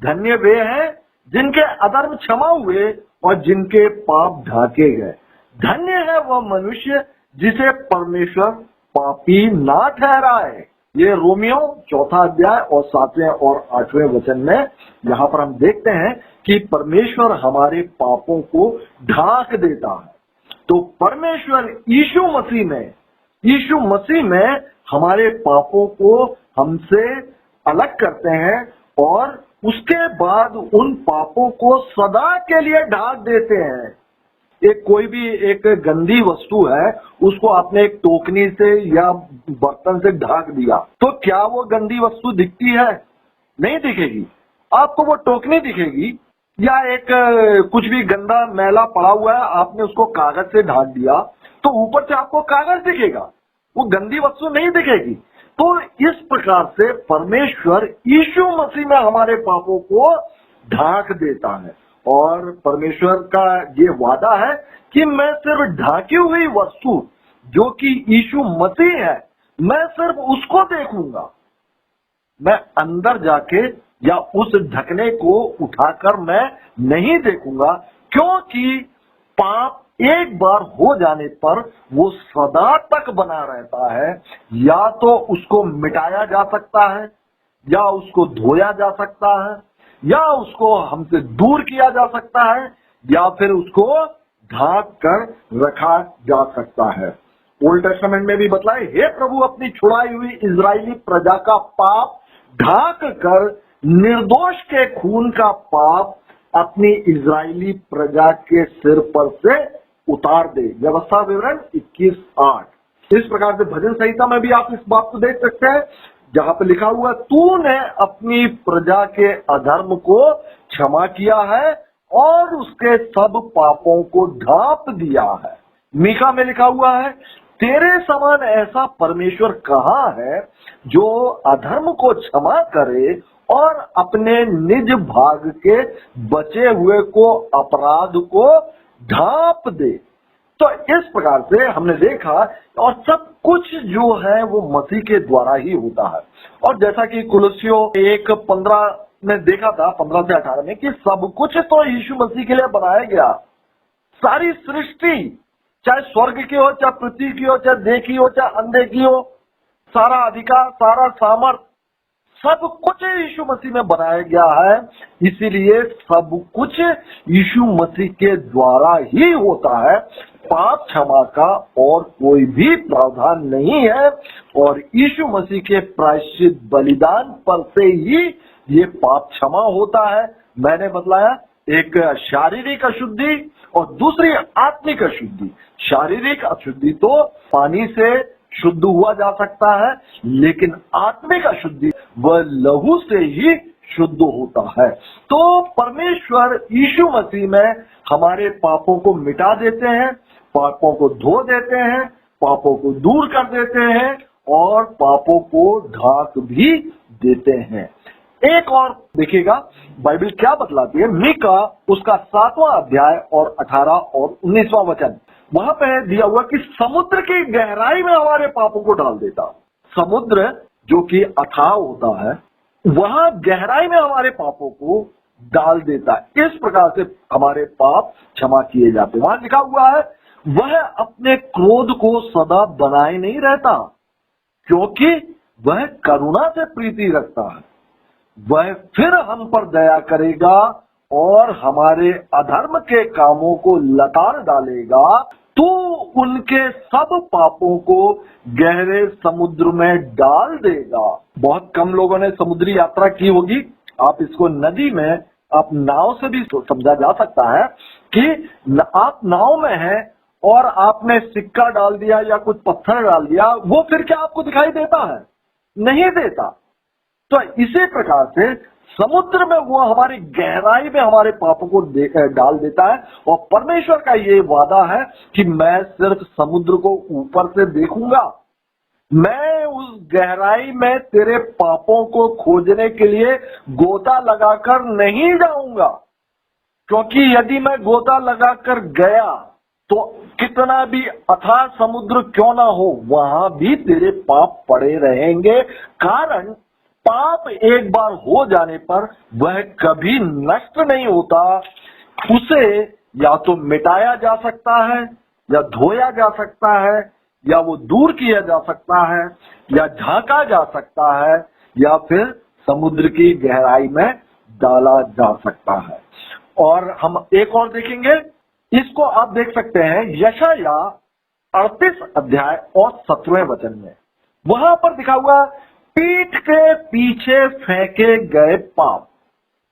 धन्य वे हैं जिनके अधर्म क्षमा हुए और जिनके पाप ढाके गए। धन्य है वह मनुष्य जिसे परमेश्वर पापी ना ठहराए। ये रोमियो 4 अध्याय और 7वें और 8वें वचन में यहाँ पर हम देखते हैं कि परमेश्वर हमारे पापों को ढाक देता है। तो परमेश्वर यीशु मसीह में हमारे पापों को हमसे अलग करते हैं, और उसके बाद उन पापों को सदा के लिए ढाक देते हैं। कोई भी एक गंदी वस्तु है उसको आपने एक टोकनी से या बर्तन से ढाक दिया तो क्या वो गंदी वस्तु दिखती है? नहीं दिखेगी। आपको वो टोकनी दिखेगी, या एक कुछ भी गंदा मैला पड़ा हुआ है आपने उसको कागज से ढाक दिया तो ऊपर से आपको कागज दिखेगा, वो गंदी वस्तु नहीं दिखेगी। तो इस प्रकार से परमेश्वर यीशु मसीह में हमारे पापों को ढाक देता है, और परमेश्वर का ये वादा है कि मैं सिर्फ ढाकी हुई वस्तु जो कि यीशु मसीह है, मैं सिर्फ उसको देखूंगा। मैं अंदर जाके या उस ढकने को उठाकर मैं नहीं देखूंगा, क्योंकि पाप एक बार हो जाने पर वो सदा तक बना रहता है। या तो उसको मिटाया जा सकता है, या उसको धोया जा सकता है, या उसको हमसे दूर किया जा सकता है, या फिर उसको ढाक कर रखा जा सकता है। ओल्ड टेस्टामेंट में भी बतलाए, हे प्रभु अपनी छुड़ाई हुई इजरायली प्रजा का पाप ढाक कर निर्दोष के खून का पाप अपनी इजरायली प्रजा के सिर पर से उतार दे। व्यवस्था विवरण 21:8। इस प्रकार से भजन संहिता में भी आप इस बात को देख सकते हैं जहां पे लिखा हुआ तूने अपनी प्रजा के अधर्म को क्षमा किया है और उसके सब पापों को ढांप दिया है। मीका में लिखा हुआ है तेरे समान ऐसा परमेश्वर कहाँ है जो अधर्म को क्षमा करे और अपने निज भाग के बचे हुए को अपराध को ढांप दे। तो इस प्रकार से हमने देखा और सब कुछ जो है वो मसीह के द्वारा ही होता है। और जैसा कि कुलुस्सियों 1:15 में देखा था, 15 से 18 में, कि सब कुछ तो यीशु मसीह के लिए बनाया गया। सारी सृष्टि, चाहे स्वर्ग की हो, चाहे पृथ्वी की हो, चाहे देह की हो, चाहे अंधे की हो, सारा अधिकार, सारा सामर्थ, सब कुछ यीशु मसीह में बनाया गया है। इसीलिए सब कुछ यीशु मसीह के द्वारा ही होता है। पाप क्षमा का और कोई भी प्रावधान नहीं है और यीशु मसीह के प्रायश्चित बलिदान पर से ही ये पाप क्षमा होता है। मैंने बतलाया, एक शारीरिक अशुद्धि और दूसरी आत्मिक अशुद्धि। शारीरिक अशुद्धि तो पानी से शुद्ध हुआ जा सकता है, लेकिन आत्मिक अशुद्धि वह लहू से ही शुद्ध होता है। तो परमेश्वर यीशु मसीह में हमारे पापों को मिटा देते हैं, पापों को धो देते हैं, पापों को दूर कर देते हैं और पापों को ढांक भी देते हैं। एक और देखिएगा बाइबल क्या बतलाती है। मीका उसका 7वां अध्याय और 18 और 19वां वचन, वहां पे दिया हुआ कि समुद्र की गहराई में हमारे पापों को डाल देता। समुद्र जो कि अथाह होता है, वहां गहराई में हमारे पापों को डाल देता है। इस प्रकार से हमारे पाप क्षमा किए जाते। वहां लिखा हुआ है, वह अपने क्रोध को सदा बनाए नहीं रहता, क्योंकि वह करुणा से प्रीति रखता है। वह फिर हम पर दया करेगा और हमारे अधर्म के कामों को लताड़ डालेगा, तो उनके सब पापों को गहरे समुद्र में डाल देगा। बहुत कम लोगों ने समुद्री यात्रा की होगी। आप इसको नदी में, आप नाव से भी समझा जा सकता है कि आप नाव में हैं और आपने सिक्का डाल दिया या कुछ पत्थर डाल दिया, वो फिर क्या आपको दिखाई देता है? नहीं देता। तो इसी प्रकार से समुद्र में वो हमारी गहराई में हमारे पापों को डाल देता है। और परमेश्वर का ये वादा है कि मैं सिर्फ समुद्र को ऊपर से देखूंगा, मैं उस गहराई में तेरे पापों को खोजने के लिए गोता लगाकर नहीं जाऊंगा। क्योंकि यदि मैं गोता लगाकर गया तो कितना भी अथाह समुद्र क्यों ना हो, वहां भी तेरे पाप पड़े रहेंगे। कारण पाप एक बार हो जाने पर वह कभी नष्ट नहीं होता। उसे या तो मिटाया जा सकता है, या धोया जा सकता है, या वो दूर किया जा सकता है, या झांका जा सकता है, या फिर समुद्र की गहराई में डाला जा सकता है। और हम एक और देखेंगे, इसको आप देख सकते हैं यशाया 38 अध्याय और 17वें वचन में। वहां पर दिखा हुआ, पीठ के पीछे फेंके गए पाप,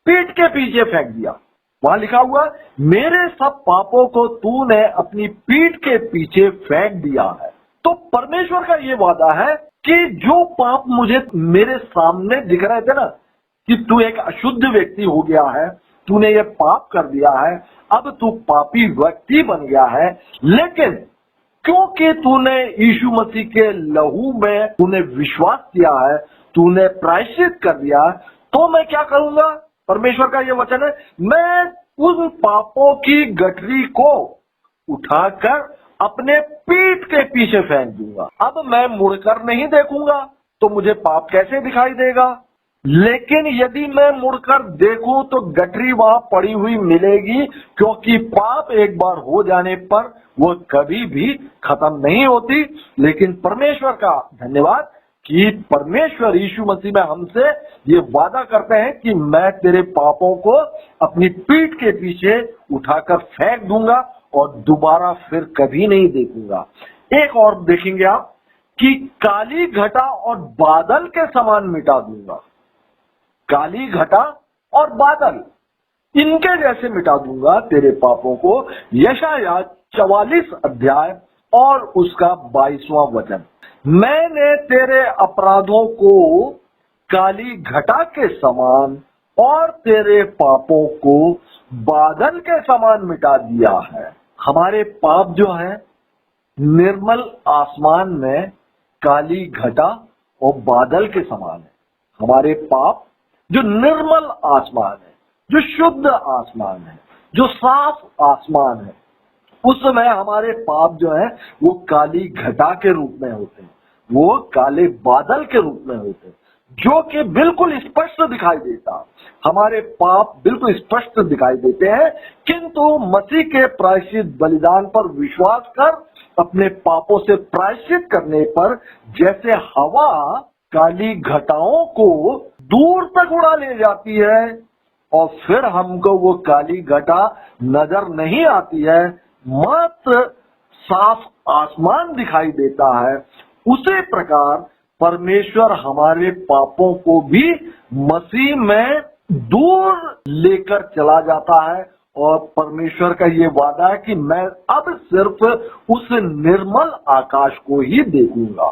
पीठ के पीछे फेंक दिया। वहां लिखा हुआ, मेरे सब पापों को तूने अपनी पीठ के पीछे फेंक दिया है। तो परमेश्वर का ये वादा है कि जो पाप मुझे मेरे सामने दिख रहे थे ना, कि तू एक अशुद्ध व्यक्ति हो गया है, तूने ये पाप कर दिया है, अब तू पापी व्यक्ति बन गया है, लेकिन क्योंकि तूने यीशु मसीह के लहू में तूने विश्वास किया है, तूने प्रायश्चित कर दिया, तो मैं क्या करूंगा? परमेश्वर का यह वचन है, मैं उन पापों की गठरी को उठाकर अपने पीठ के पीछे फेंक दूंगा। अब मैं मुड़कर नहीं देखूंगा, तो मुझे पाप कैसे दिखाई देगा? लेकिन यदि मैं मुड़कर देखूं तो गठरी वहां पड़ी हुई मिलेगी, क्योंकि पाप एक बार हो जाने पर वो कभी भी खत्म नहीं होती। लेकिन परमेश्वर का धन्यवाद कि परमेश्वर यीशु मसीह में हमसे ये वादा करते हैं कि मैं तेरे पापों को अपनी पीठ के पीछे उठाकर फेंक दूंगा और दोबारा फिर कभी नहीं देखूंगा। एक और देखेंगे आप कि काली घटा और बादल के समान मिटा दूंगा। काली घटा और बादल, इनके जैसे मिटा दूंगा तेरे पापों को। यशाया 44 अध्याय और उसका 22वां वचन, मैंने तेरे अपराधों को काली घटा के समान और तेरे पापों को बादल के समान मिटा दिया है। हमारे पाप जो है निर्मल आसमान में काली घटा और बादल के समान है। हमारे पाप जो निर्मल आसमान है, जो शुद्ध आसमान है, जो साफ आसमान है, उस समय हमारे पाप जो है वो काली घटा के रूप में होते हैं, वो काले बादल के रूप में होते हैं, जो कि बिल्कुल स्पष्ट दिखाई देता। हमारे पाप बिल्कुल स्पष्ट दिखाई देते हैं, किंतु मसीह के प्रायश्चित बलिदान पर विश्वास कर अपने पापों से प्रायश्चित करने पर जैसे हवा काली घटाओं को दूर तक उड़ा ले जाती है और फिर हमको वो काली घटा नजर नहीं आती है, मात्र साफ आसमान दिखाई देता है, उसी प्रकार परमेश्वर हमारे पापों को भी मसीह में दूर लेकर चला जाता है। और परमेश्वर का ये वादा है कि मैं अब सिर्फ उस निर्मल आकाश को ही देखूंगा।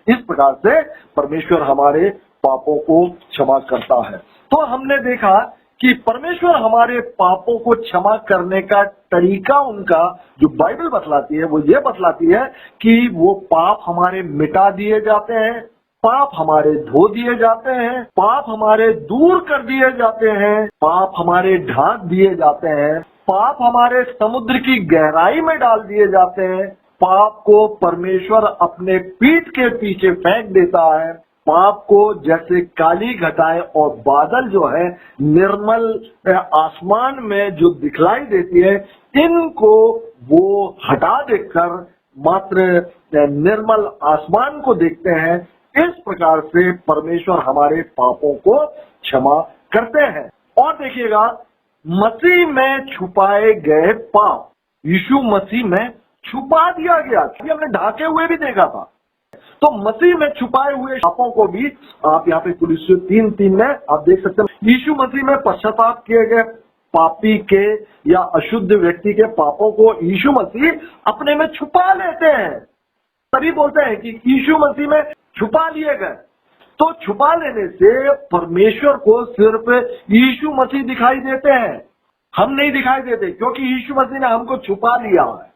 इस प्रकार से परमेश्वर हमारे पापों को क्षमा करता है। तो हमने देखा कि परमेश्वर हमारे पापों को क्षमा करने का तरीका उनका जो बाइबल बतलाती है वो ये बतलाती है कि वो पाप हमारे मिटा दिए जाते हैं, पाप हमारे धो दिए जाते हैं, पाप हमारे दूर कर दिए जाते हैं, पाप हमारे ढांक दिए जाते हैं, पाप हमारे समुद्र की गहराई में डाल दिए जाते हैं, पाप को परमेश्वर अपने पीठ के पीछे फेंक देता है, पाप को जैसे काली घटाएं और बादल जो है निर्मल आसमान में जो दिखलाई देती है, इनको वो हटा देकर मात्र निर्मल आसमान को देखते हैं। इस प्रकार से परमेश्वर हमारे पापों को क्षमा करते हैं। और देखिएगा, मसीह में छुपाए गए पाप यीशु मसीह में छुपा दिया गया। हमने ढाके हुए भी देखा था, तो मसीह में छुपाए हुए पापों को भी आप यहाँ पे कुलिस्सियों 3:3 में आप देख सकते हैं। यीशु मसीह में पश्चाताप किए गए पापी के या अशुद्ध व्यक्ति के पापों को यीशु मसीह अपने में छुपा लेते हैं। तभी बोलते हैं कि यीशु मसीह में छुपा लिए गए। तो छुपा लेने से परमेश्वर को सिर्फ यीशु मसीह दिखाई देते हैं, हम नहीं दिखाई देते, क्योंकि यीशु मसीह ने हमको छुपा लिया है।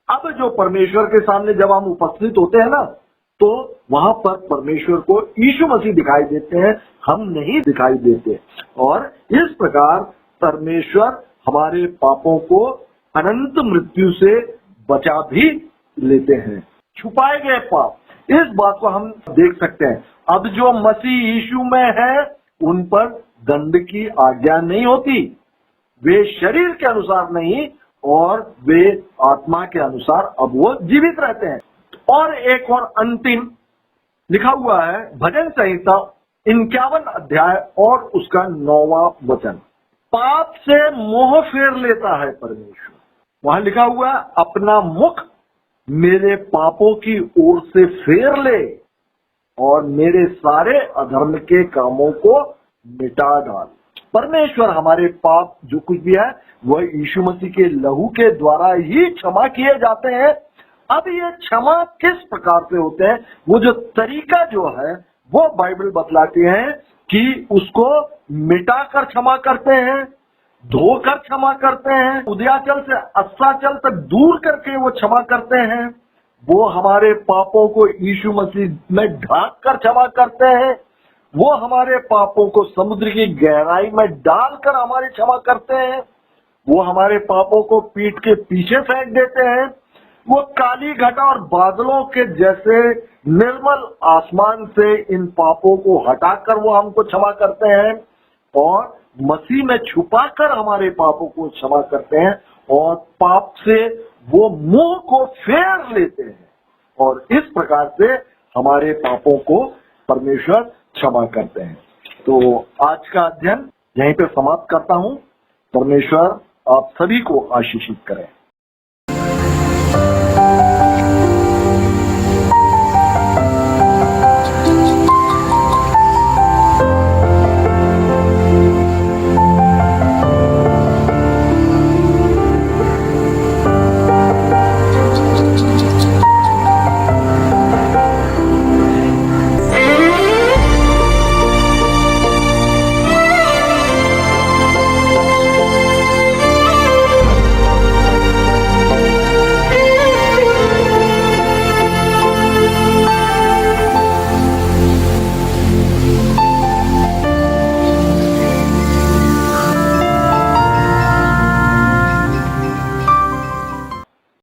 अब जो परमेश्वर के सामने जब हम उपस्थित होते हैं ना, तो वहां पर परमेश्वर को यीशु मसीह दिखाई देते हैं, हम नहीं दिखाई देते। और इस प्रकार परमेश्वर हमारे पापों को अनंत मृत्यु से बचा भी लेते हैं। छुपाए गए पाप, इस बात को हम देख सकते हैं। अब जो मसीह यीशु में है उन पर दंड की आज्ञा नहीं होती, वे शरीर के अनुसार नहीं और वे आत्मा के अनुसार अब वो जीवित रहते हैं। और एक और अंतिम लिखा हुआ है भजन संहिता 51 अध्याय और उसका 9वां वचन, पाप से मोह फेर लेता है परमेश्वर। वहां लिखा हुआ है, अपना मुख मेरे पापों की ओर से फेर ले और मेरे सारे अधर्म के कामों को मिटा डाल। परमेश्वर हमारे पाप जो कुछ भी है वह यीशु मसीह के लहू के द्वारा ही क्षमा किए जाते हैं। अब ये क्षमा किस प्रकार से होते हैं, वो जो तरीका जो है वो बाइबल बतलाती है कि उसको मिटाकर क्षमा करते हैं, धोकर क्षमा करते हैं, उदयाचल से अस्ताचल तक दूर करके वो क्षमा करते हैं। वो हमारे पापों को यीशु मसीह में ढांक कर क्षमा करते हैं। वो हमारे पापों को समुद्र की गहराई में डालकर हमारे क्षमा करते हैं। वो हमारे पापों को पीठ के पीछे फेंक देते हैं। वो काली घटा और बादलों के जैसे निर्मल आसमान से इन पापों को हटाकर वो हमको क्षमा करते हैं और मसीह में छुपाकर हमारे पापों को क्षमा करते हैं और पाप से वो मुंह को फेर लेते हैं और इस प्रकार से हमारे पापों को परमेश्वर क्षमा करते हैं। तो आज का अध्ययन यहीं पे समाप्त करता हूं। परमेश्वर आप सभी को आशीषित करें।